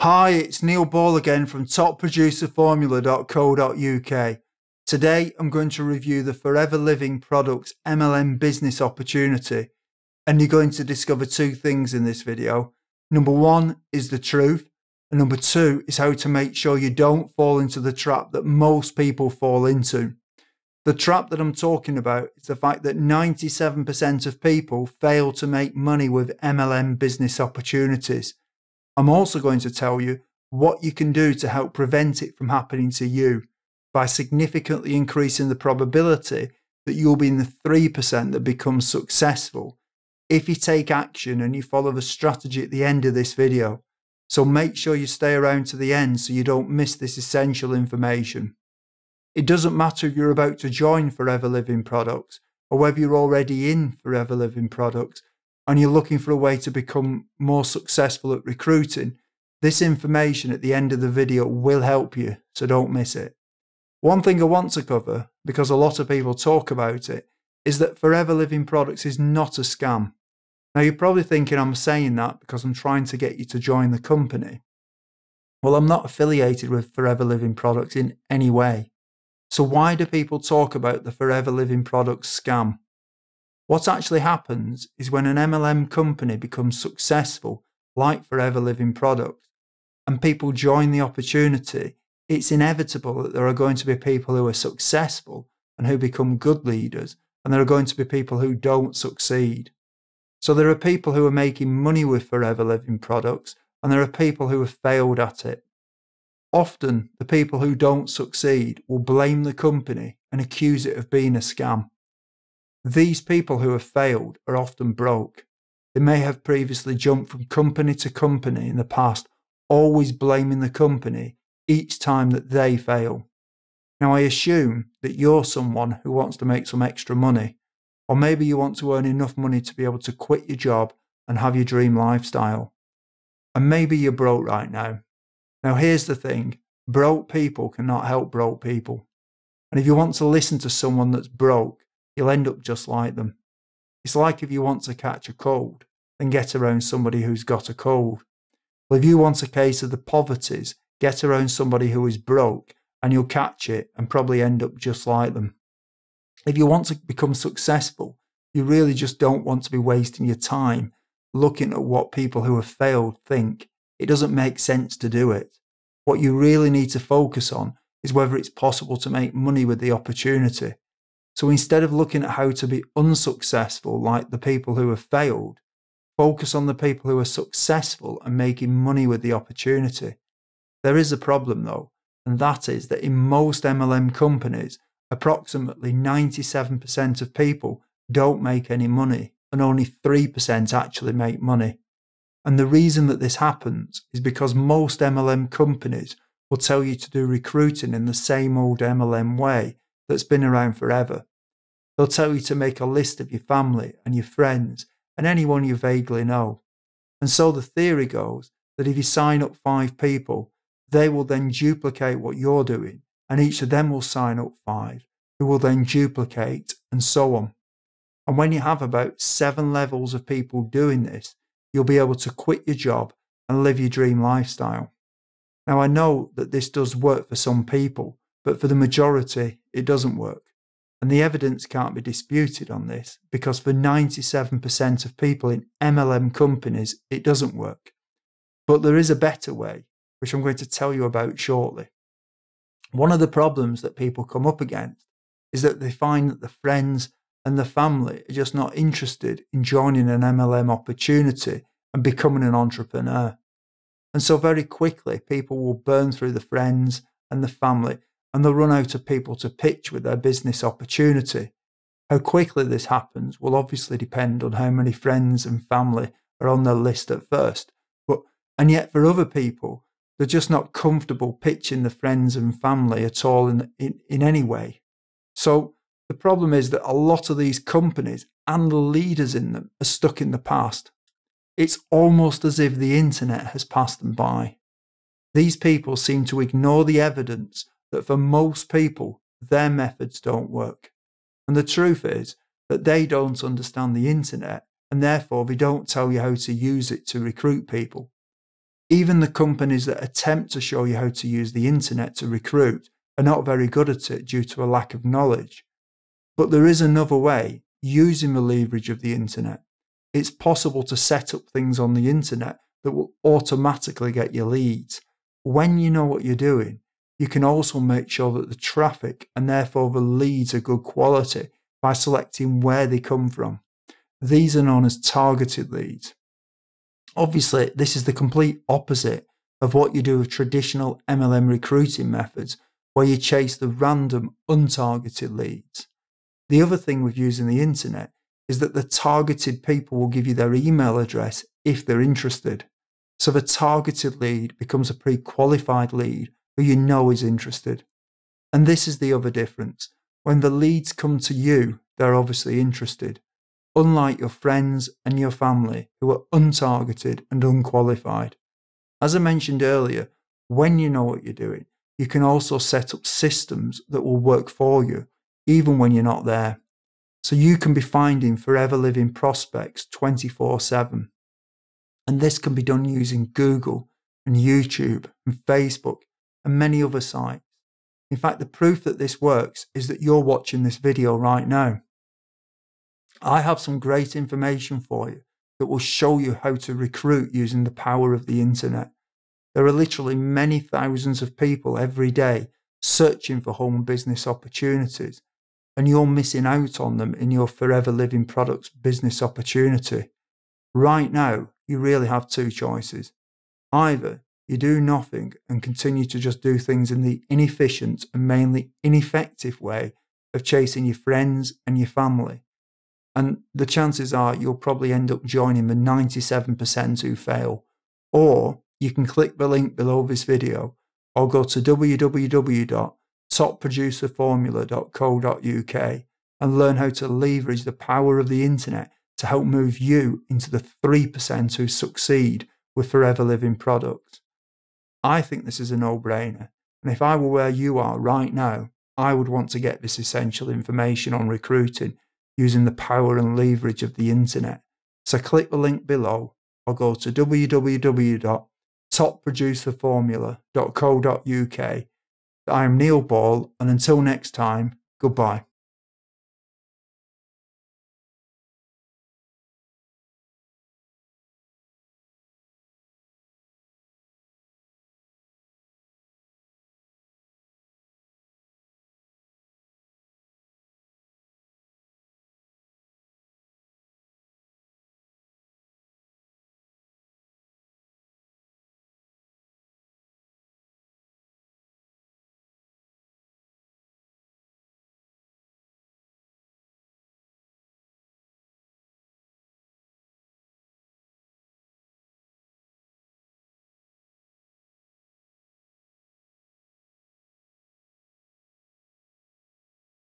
Hi, it's Neil Ball again from topproducerformula.co.uk. Today I'm going to review the Forever Living Products MLM business opportunity, and you're going to discover two things in this video. Number one is the truth, and number two is how to make sure you don't fall into the trap that most people fall into. The trap that I'm talking about is the fact that 97% of people fail to make money with MLM business opportunities. I'm also going to tell you what you can do to help prevent it from happening to you by significantly increasing the probability that you'll be in the 3% that becomes successful if you take action and you follow the strategy at the end of this video. So make sure you stay around to the end so you don't miss this essential information. It doesn't matter if you're about to join Forever Living Products or whether you're already in Forever Living Products and you're looking for a way to become more successful at recruiting. This information at the end of the video will help you, so don't miss it. One thing I want to cover, because a lot of people talk about it, is that Forever Living Products is not a scam. Now you're probably thinking I'm saying that because I'm trying to get you to join the company. Well, I'm not affiliated with Forever Living Products in any way. So why do people talk about the Forever Living Products scam? What actually happens is when an MLM company becomes successful, like Forever Living Products, and people join the opportunity, it's inevitable that there are going to be people who are successful and who become good leaders, and there are going to be people who don't succeed. So there are people who are making money with Forever Living Products, and there are people who have failed at it. Often, the people who don't succeed will blame the company and accuse it of being a scam. These people who have failed are often broke. They may have previously jumped from company to company in the past, always blaming the company each time that they fail. Now, I assume that you're someone who wants to make some extra money, or maybe you want to earn enough money to be able to quit your job and have your dream lifestyle. And maybe you're broke right now. Now, here's the thing. Broke people cannot help broke people. And if you want to listen to someone that's broke, you'll end up just like them. It's like if you want to catch a cold, then get around somebody who's got a cold. Well, if you want a case of the poverties, get around somebody who is broke and you'll catch it and probably end up just like them. If you want to become successful, you really just don't want to be wasting your time looking at what people who have failed think. It doesn't make sense to do it. What you really need to focus on is whether it's possible to make money with the opportunity. So instead of looking at how to be unsuccessful like the people who have failed, focus on the people who are successful and making money with the opportunity. There is a problem though, and that is that in most MLM companies, approximately 97% of people don't make any money and only 3% actually make money. And the reason that this happens is because most MLM companies will tell you to do recruiting in the same old MLM way that's been around forever. They'll tell you to make a list of your family and your friends and anyone you vaguely know. And so the theory goes that if you sign up 5 people, they will then duplicate what you're doing, and each of them will sign up 5, who will then duplicate, and so on. And when you have about 7 levels of people doing this, you'll be able to quit your job and live your dream lifestyle. Now, I know that this does work for some people, but for the majority, it doesn't work. And the evidence can't be disputed on this because for 97% of people in MLM companies, it doesn't work. But there is a better way, which I'm going to tell you about shortly. One of the problems that people come up against is that they find that the friends and the family are just not interested in joining an MLM opportunity and becoming an entrepreneur. And so very quickly, people will burn through the friends and the family, and they'll run out of people to pitch with their business opportunity. How quickly this happens will obviously depend on how many friends and family are on their list at first. And yet for other people, they're just not comfortable pitching the friends and family at all in any way. So the problem is that a lot of these companies and the leaders in them are stuck in the past. It's almost as if the internet has passed them by. These people seem to ignore the evidence that for most people, their methods don't work. And the truth is that they don't understand the internet, and therefore they don't tell you how to use it to recruit people. Even the companies that attempt to show you how to use the internet to recruit are not very good at it due to a lack of knowledge. But there is another way, using the leverage of the internet. It's possible to set up things on the internet that will automatically get you leads. When you know what you're doing, you can also make sure that the traffic and therefore the leads are good quality by selecting where they come from. These are known as targeted leads. Obviously, this is the complete opposite of what you do with traditional MLM recruiting methods, where you chase the random, untargeted leads. The other thing with using the internet is that the targeted people will give you their email address if they're interested. So the targeted lead becomes a pre-qualified lead who you know is interested. And this is the other difference. When the leads come to you, they're obviously interested, unlike your friends and your family who are untargeted and unqualified. As I mentioned earlier, when you know what you're doing, you can also set up systems that will work for you, even when you're not there. So you can be finding forever living prospects 24/7. And this can be done using Google and YouTube and Facebook and many other sites. In fact, the proof that this works is that you're watching this video right now. I have some great information for you that will show you how to recruit using the power of the internet. There are literally many thousands of people every day searching for home business opportunities, and you're missing out on them in your Forever Living Products business opportunity. Right now, you really have two choices. Either you do nothing and continue to just do things in the inefficient and mainly ineffective way of chasing your friends and your family, and the chances are you'll probably end up joining the 97% who fail. Or you can click the link below this video or go to www.topproducerformula.co.uk and learn how to leverage the power of the internet to help move you into the 3% who succeed with Forever Living Products. I think this is a no-brainer, and if I were where you are right now, I would want to get this essential information on recruiting using the power and leverage of the internet. So click the link below or go to www.topproducerformula.co.uk. I am Neil Ball, and until next time, goodbye.